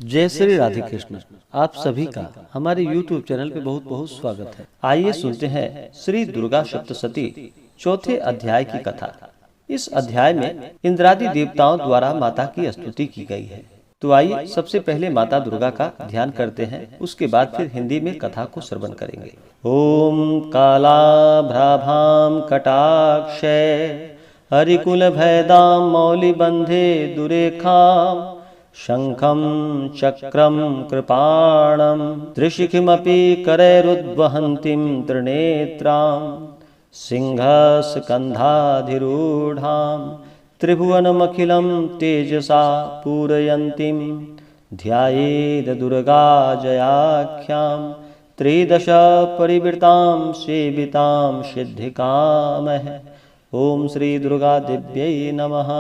जय श्री राधे कृष्ण। आप सभी का हमारे YouTube चैनल पे बहुत बहुत स्वागत है। आइए सुनते हैं श्री दुर्गा सप्तशती चौथे अध्याय की कथा। इस अध्याय में इंद्रादि देवताओं द्वारा माता की स्तुति की गई है। तो आइए सबसे पहले माता दुर्गा का ध्यान करते हैं, उसके बाद फिर हिंदी में कथा को श्रवण करेंगे। ओम कालाभ्राभां कटाक्षै हरिकुल भयदां मौलिबंधे दुरेखां शंखं चक्रं कृपाणं त्रिशिखिमपि करैरुद्वहन्तीं त्रिनेत्रां सिंहस्कन्धाधिरूढां त्रिभुवनमखिलं तेजसा पूरयन्तीं ध्यायेद दुर्गा जयाख्यां त्रिदश परिवृतां सेवितां सिद्धिकामः। ओम श्री दुर्गा दिव्यै नमः।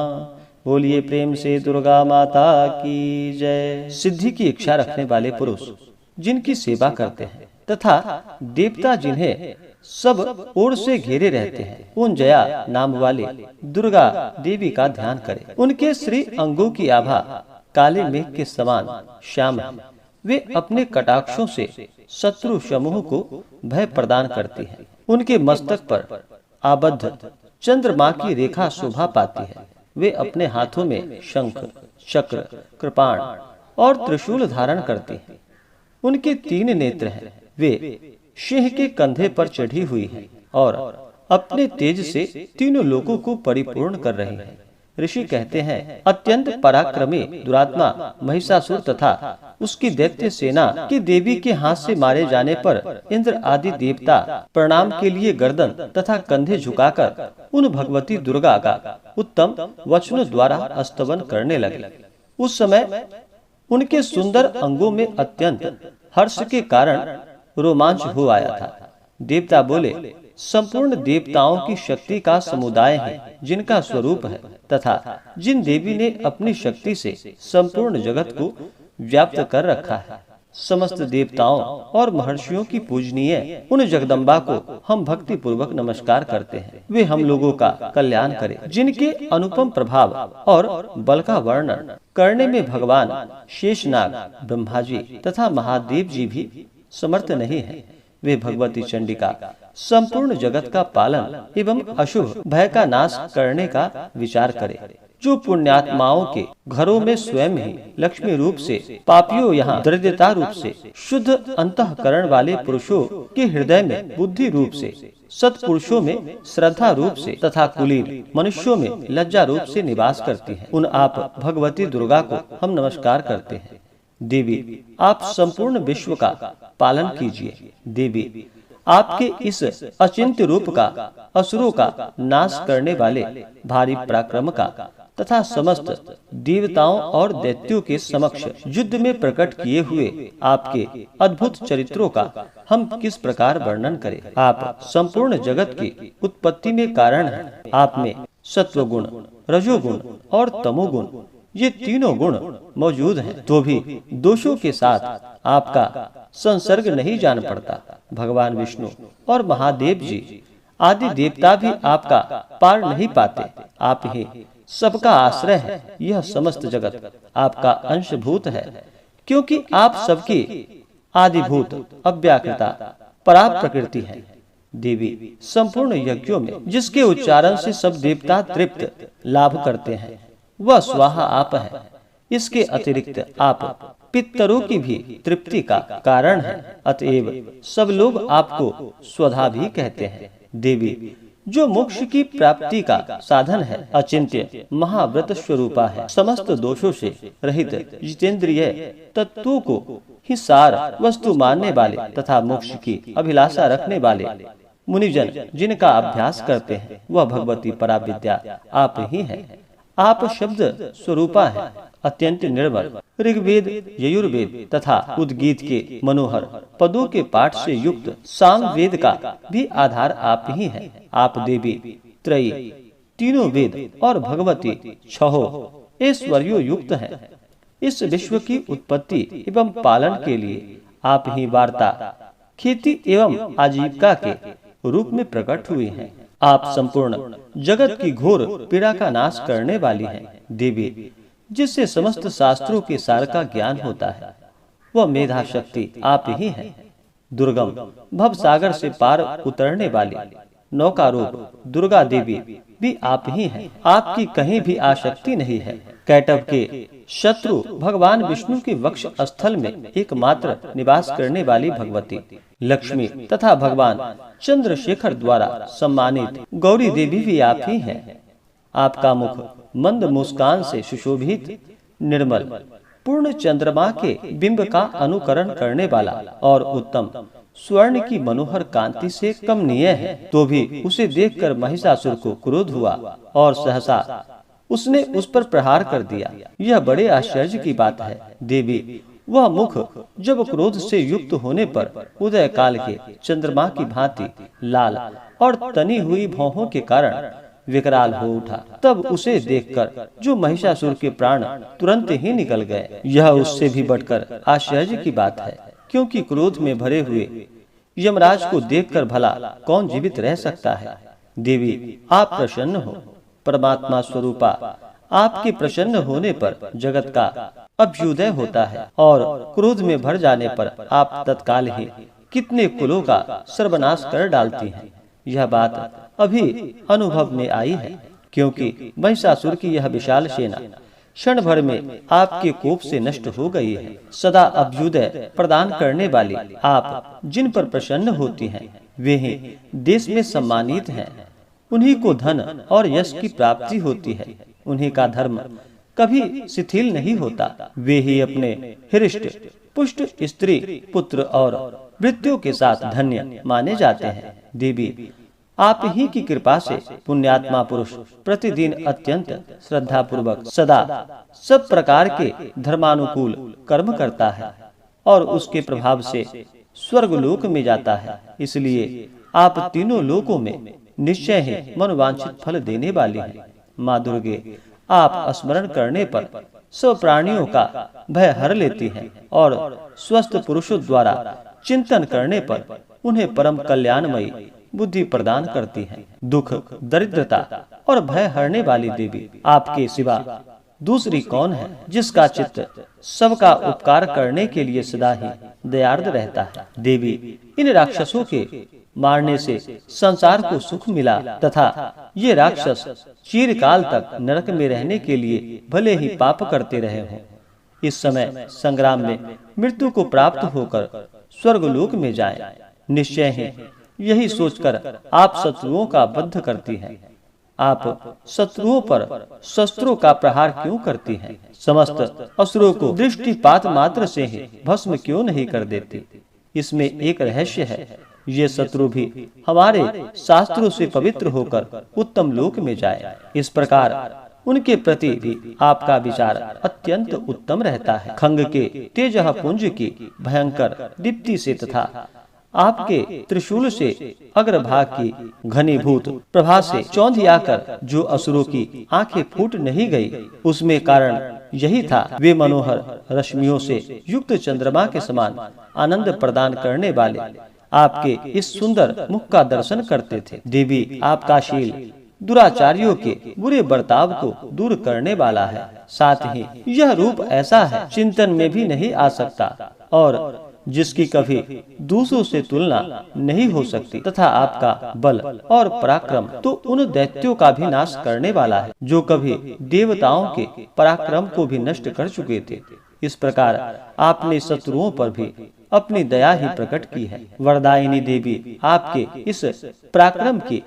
बोलिए प्रेम से दुर्गा माता की जय। सिद्धि की इच्छा रखने वाले पुरुष जिनकी सेवा करते हैं तथा देवता जिन्हें सब ओर से घेरे रहते हैं, उन जया नाम वाले दुर्गा देवी का ध्यान करें। उनके श्री अंगों की आभा काले मेघ के समान श्याम है। वे अपने कटाक्षों से शत्रु समूह को भय प्रदान करती हैं। उनके मस्तक पर आबद्ध चंद्रमा की रेखा शोभा पाती है। वे अपने हाथों में शंख, चक्र, कृपाण और त्रिशूल धारण करती हैं। उनके 3 नेत्र हैं। वे सिंह के कंधे पर चढ़ी हुई हैं और अपने तेज से तीनों लोगों को परिपूर्ण कर रही हैं। ऋषि कहते हैं, अत्यंत पराक्रमी दुरात्मा महिषासुर तथा उसकी दैत्य सेना की देवी के हाथ से मारे जाने पर इंद्र आदि देवता प्रणाम के लिए गर्दन तथा कंधे झुकाकर उन भगवती दुर्गा का उत्तम वचनों द्वारा स्तवन करने लगे। उस समय उनके सुंदर अंगों में अत्यंत हर्ष के कारण रोमांच हो आया था। देवता बोले, संपूर्ण देवताओं की शक्ति का समुदाय है जिनका स्वरूप है तथा जिन देवी ने अपनी शक्ति से संपूर्ण जगत को व्याप्त कर रखा है। समस्त देवताओं और महर्षियों की पूजनीय उन जगदम्बा को हम भक्ति पूर्वक नमस्कार करते हैं। वे हम लोगों का कल्याण करें। जिनके अनुपम प्रभाव और बल का वर्णन करने में भगवान शेषनाग, ब्रह्मा जी तथा महादेव जी भी समर्थ नहीं है। वे भगवती चंडिका संपूर्ण जगत का पालन एवं अशुभ भय का नाश करने का विचार करे। जो पुण्यात्माओं के घरों में स्वयं ही लक्ष्मी रूप से, पापियों यहाँ दरिद्रता रूप से, शुद्ध अंतःकरण वाले पुरुषों के हृदय में बुद्धि रूप से, सत्पुरुषों में श्रद्धा रूप से तथा कुलीन मनुष्यों में लज्जा रूप से निवास करती है, उन आप भगवती दुर्गा को हम नमस्कार करते हैं। देवी, आप संपूर्ण विश्व का पालन कीजिए। देवी, आपके इस अचिंत्य रूप का असुरों का नाश करने वाले भारी पराक्रम का तथा समस्त देवताओं और दैत्यों के समक्ष युद्ध में प्रकट किए हुए आपके अद्भुत चरित्रों का हम किस प्रकार वर्णन करें। आप संपूर्ण जगत की उत्पत्ति में कारण हैं। आप में सत्वगुण, रजोगुण और तमोगुण, ये तीनों गुण मौजूद हैं, तो भी दोषों के साथ आपका संसर्ग नहीं जान पड़ता। भगवान विष्णु और महादेव जी आदि देवता भी आपका पार नहीं पाते। आप ही सबका आश्रय है। यह समस्त जगत आपका अंशभूत है, क्योंकि आप सबकी आदिभूत अव्याकृता परा प्रकृति है। देवी, संपूर्ण यज्ञों में जिसके उच्चारण से सब देवता तृप्त लाभ करते हैं, वह स्वाहा आप है। इसके अतिरिक्त आप पितरों की भी तृप्ति का कारण है। अतएव सब लोग आपको स्वधा भी कहते हैं। देवी, जो मोक्ष की प्राप्ति का साधन है, अचिंत्य महाव्रत स्वरूपा है। समस्त दोषों से रहित जितेंद्रिय तत्वों को ही सार वस्तु मानने वाले तथा मोक्ष की अभिलाषा रखने वाले मुनिजन जिनका अभ्यास करते हैं, वह भगवती पराविद्या आप ही है। आप शब्द स्वरूपा है, अत्यंत निर्मल। ऋग्वेद, यजुर्वेद तथा उद्गीत के मनोहर पदों के पाठ से युक्त सामवेद का भी आधार आप ही हैं। आप देवी त्रयी, तीनों वेद और भगवती छहो ऐश्वर्यों युक्त हैं। इस विश्व की उत्पत्ति एवं पालन के लिए आप ही वार्ता, खेती एवं आजीविका के रूप में प्रकट हुए हैं। आप संपूर्ण जगत की घोर पीड़ा का नाश करने वाली हैं। देवी, जिससे समस्त शास्त्रों के सार का ज्ञान होता है, वह मेधा शक्ति आप ही हैं। दुर्गम भव सागर से पार उतरने वाली नौका रूप दुर्गा देवी भी आप ही हैं। आपकी कहीं भी आसक्ति नहीं है। कैटव के शत्रु भगवान विष्णु के वक्ष स्थल में एकमात्र निवास करने वाली भगवती लक्ष्मी तथा भगवान चंद्रशेखर द्वारा सम्मानित गौरी देवी भी आप ही हैं। आपका मुख मंद मुस्कान से सुशोभित, निर्मल, पूर्ण चंद्रमा के बिंब का अनुकरण करने वाला और उत्तम स्वर्ण की मनोहर कांति से कमनीय है। तो भी उसे देखकर महिषासुर को क्रोध हुआ और सहसा उसने उस पर प्रहार कर दिया। यह बड़े आश्चर्य की बात है देवी। वह मुख जब क्रोध से युक्त होने पर उदय काल के चंद्रमा की भांति लाल और तनी हुई भौहों के कारण विकराल हो उठा, तब उसे देखकर जो महिषासुर के प्राण तुरंत ही निकल गए। यह उससे भी बढ़कर आश्चर्य की बात है, क्योंकि क्रोध में भरे हुए यमराज को देखकर भला कौन जीवित रह सकता है। देवी आप प्रसन्न हो। परमात्मा स्वरूपा आपके प्रसन्न होने पर जगत का अभ्युदय होता है और क्रोध में भर जाने पर आप तत्काल ही कितने कुलों का सर्वनाश कर डालती हैं। यह बात अभी अनुभव में आई है, क्योंकि महिषासुर की यह विशाल सेना क्षण भर में आपके कोप से नष्ट हो गई है। सदा अभ्युदय प्रदान करने वाली आप जिन पर प्रसन्न होती हैं, वे ही देश में सम्मानित हैं। उन्हीं को धन और यश की प्राप्ति होती है। उन्हीं का धर्म कभी शिथिल नहीं होता। वे ही अपने हृष्ट पुष्ट स्त्री पुत्र और मृत्यु के साथ धन्य माने जाते हैं। देवी आप ही की कृपा से पुण्यात्मा पुरुष प्रतिदिन अत्यंत श्रद्धा पूर्वक सदा सब प्रकार के धर्मानुकूल कर्म करता है और उसके प्रभाव से स्वर्गलोक में जाता है। इसलिए आप तीनों लोकों में निश्चय ही मनोवांछित फल देने वाली हैं। माँ दुर्गे आप स्मरण करने पर सब प्राणियों का भय हर लेती हैं और स्वस्थ पुरुषों द्वारा चिंतन करने पर उन्हें परम कल्याणमयी बुद्धि प्रदान करती हैं। दुख, दरिद्रता और भय हरने वाली देवी आपके सिवा दूसरी कौन है, जिसका चित्त सबका उपकार करने के लिए सदा ही दयार्द रहता है। देवी इन राक्षसों के मारने से संसार को सुख मिला तथा ये राक्षस चिरकाल तक नरक में रहने के लिए भले ही पाप करते रहे हों, इस समय संग्राम में मृत्यु को प्राप्त होकर स्वर्गलोक में जाएं। निश्चय ही यही सोचकर आप शत्रुओं का वध करती हैं। आप शत्रुओं पर शस्त्रों का प्रहार क्यों करती हैं? समस्त असुरों को दृष्टिपात मात्र से ही भस्म क्यों नहीं कर देती? इसमें एक रहस्य है। ये शत्रु भी हमारे शास्त्रों से पवित्र होकर उत्तम लोक में जाए। इस प्रकार उनके प्रति भी आपका विचार अत्यंत उत्तम रहता है। खंग के तेजह पुंज की भयंकर दीप्ति से तथा आपके त्रिशूल से अग्रभाग की घनीभूत प्रभा से चौंधियाकर जो असुरों की आंखें फूट नहीं गई, उसमें कारण यही था। वे मनोहर रश्मियों से युक्त चंद्रमा के समान आनंद प्रदान करने वाले आपके इस सुंदर मुख का दर्शन करते थे। देवी आपका शील दुराचारियों के बुरे बर्ताव को दूर करने वाला है। साथ ही यह रूप ऐसा है चिंतन में भी नहीं आ सकता और जिसकी कभी दूसरों से तुलना नहीं हो सकती, तथा आपका बल और पराक्रम तो उन दैत्यों का भी नाश करने वाला है जो कभी देवताओं के पराक्रम को भी नष्ट कर चुके थे। इस प्रकार आपने शत्रुओं पर भी अपनी दया ही प्रकट की है। वरदायिनी देवी आपके इस पराक्रम की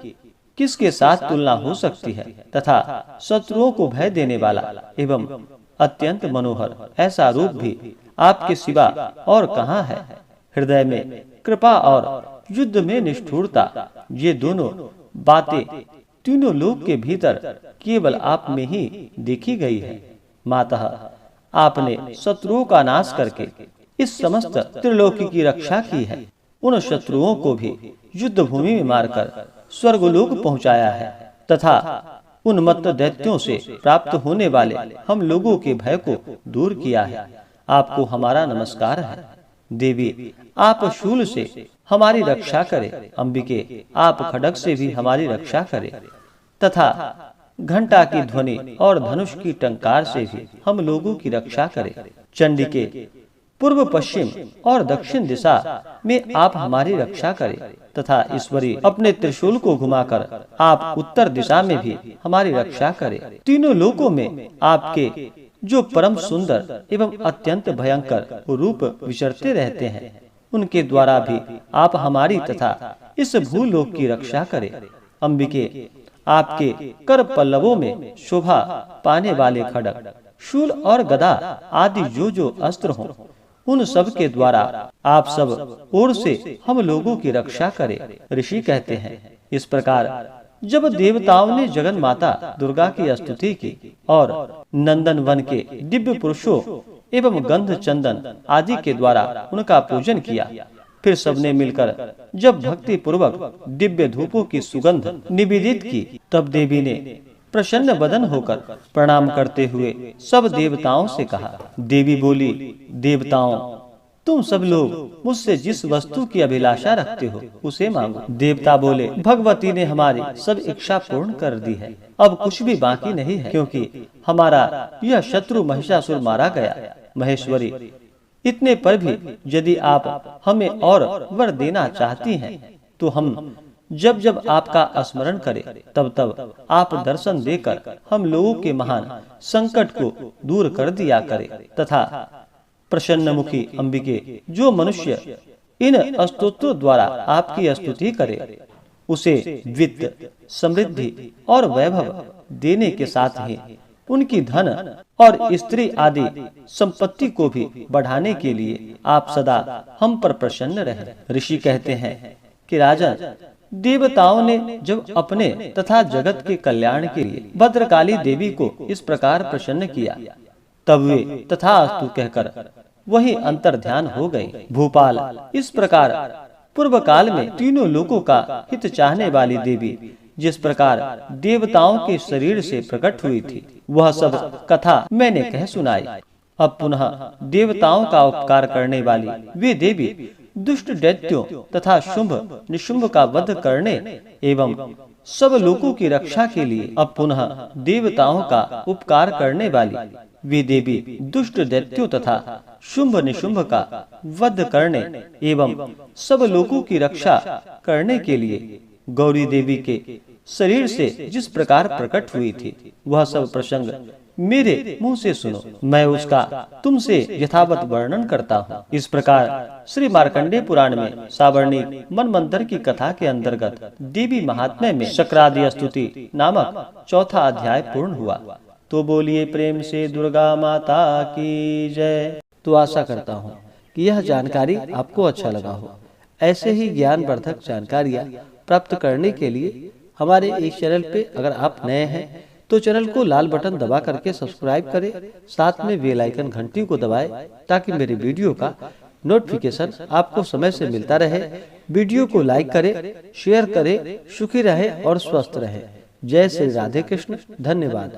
किसके साथ तुलना हो सकती है, तथा शत्रुओं को भय देने वाला एवं अत्यंत मनोहर ऐसा रूप भी आपके सिवा और कहाँ है? हृदय में कृपा और युद्ध में निष्ठुरता, ये दोनों बातें तीनों लोक के भीतर केवल आप में ही देखी गई है। मातः आपने शत्रुओं का नाश करके इस समस्त त्रिलोकी की रक्षा की है। उन शत्रुओं को भी युद्ध भूमि में मारकर स्वर्गलोक पहुंचाया है तथा उन्मत्त दैत्यों से प्राप्त होने वाले हम लोगों के भय को दूर किया है। आपको हमारा नमस्कार है। देवी आप शूल से हमारी रक्षा करें। अंबिके आप खड्ग से भी हमारी रक्षा करें तथा घंटा की ध्वनि और धनुष की टंकार से भी हम लोगों की रक्षा करें। चंडी के पूर्व पश्चिम और दक्षिण दिशा में आप हमारी रक्षा करें तथा ईश्वरी अपने त्रिशूल को घुमाकर आप उत्तर दिशा में भी हमारी रक्षा करें। तीनों लोकों में आपके जो परम सुंदर एवं अत्यंत भयंकर रूप विचरते रहते हैं, उनके द्वारा भी आप हमारी तथा इस भूलोक की रक्षा करें। अंबिके, आपके कर पल्लवों में शोभा पाने वाले खड्ग, शूल और गदा आदि जो अस्त्र हों, उन सब के द्वारा आप सब ओर से हम लोगों की रक्षा करें। ऋषि कहते हैं, इस प्रकार जब देवताओं ने जगन माता दुर्गा की स्तुति की और नंदन वन के दिव्य पुरुषों एवं गंध चंदन आदि के द्वारा उनका पूजन किया, फिर सबने मिलकर जब भक्ति पूर्वक दिव्य धूपों की सुगंध निवेदित की, तब देवी ने प्रसन्न बदन होकर प्रणाम करते हुए सब देवताओं से कहा। देवी बोली, देवताओं, तुम सब लोग मुझसे जिस वस्तु की अभिलाषा रखते हो उसे मांगो। देवता बोले, भगवती ने हमारी सब इच्छा पूर्ण कर दी है, अब कुछ भी बाकी नहीं है, क्योंकि हमारा यह शत्रु महिषासुर मारा गया। महेश्वरी, इतने पर भी यदि आप हमें और वर देना चाहती हैं, तो हम जब जब आपका स्मरण करें तब तब आप दर्शन देकर हम लोगों के महान संकट को दूर कर दिया करें तथा प्रसन्न मुखी अंबिके, जो मनुष्य इन स्तोत्रों द्वारा आपकी स्तुति करे, उसे वित्त, समृद्धि और वैभव देने के साथ ही उनकी धन और स्त्री आदि संपत्ति को भी बढ़ाने के लिए आप सदा हम पर प्रसन्न रहें। ऋषि कहते हैं कि राजन, देवताओं ने जब अपने तथा जगत के कल्याण के लिए भद्रकाली देवी को इस प्रकार प्रसन्न किया, तब वे तथास्तु कहकर वही अंतर ध्यान हो गई। भूपाल, इस प्रकार पूर्व काल में तीनों लोकों का हित चाहने वाली देवी जिस प्रकार देवताओं के शरीर से प्रकट हुई थी, वह सब कथा मैंने कह सुनाई। अब पुनः देवताओं का उपकार करने वाली वे देवी दुष्ट दैत्यों तथा शुंभ निशुंभ का वध करने एवं सब लोगों की रक्षा के लिए अब पुनः देवताओं का उपकार करने वाली वे देवी दुष्ट दैत्यों तथा शुंभ निशुंभ का वध करने एवं सब लोगों की रक्षा करने के लिए गौरी देवी के शरीर से जिस प्रकार प्रकट हुई थी, वह सब प्रसंग मेरे मुंह से सुनो, मैं उसका तुमसे यथावत वर्णन करता हूँ। इस प्रकार श्री मार्कंडेय पुराण में सावर्णी मनमंत्र की कथा के अंतर्गत देवी महात्म्य में शक्रादि स्तुति नामक चौथा अध्याय पूर्ण हुआ। तो बोलिए प्रेम से दुर्गा माता की जय। तो आशा करता हूँ कि यह जानकारी आपको अच्छा लगा हो। ऐसे ही ज्ञानवर्धक जानकारियाँ प्राप्त करने के लिए हमारे इस चैनल पे अगर आप नए हैं तो चैनल को लाल बटन दबा करके सब्सक्राइब करें, साथ में बेल आइकन घंटी को दबाएं ताकि मेरे वीडियो का नोटिफिकेशन आपको समय से मिलता रहे। वीडियो को लाइक करें, शेयर करें, सुखी रहे और स्वस्थ रहे। जय श्री राधे कृष्ण। धन्यवाद।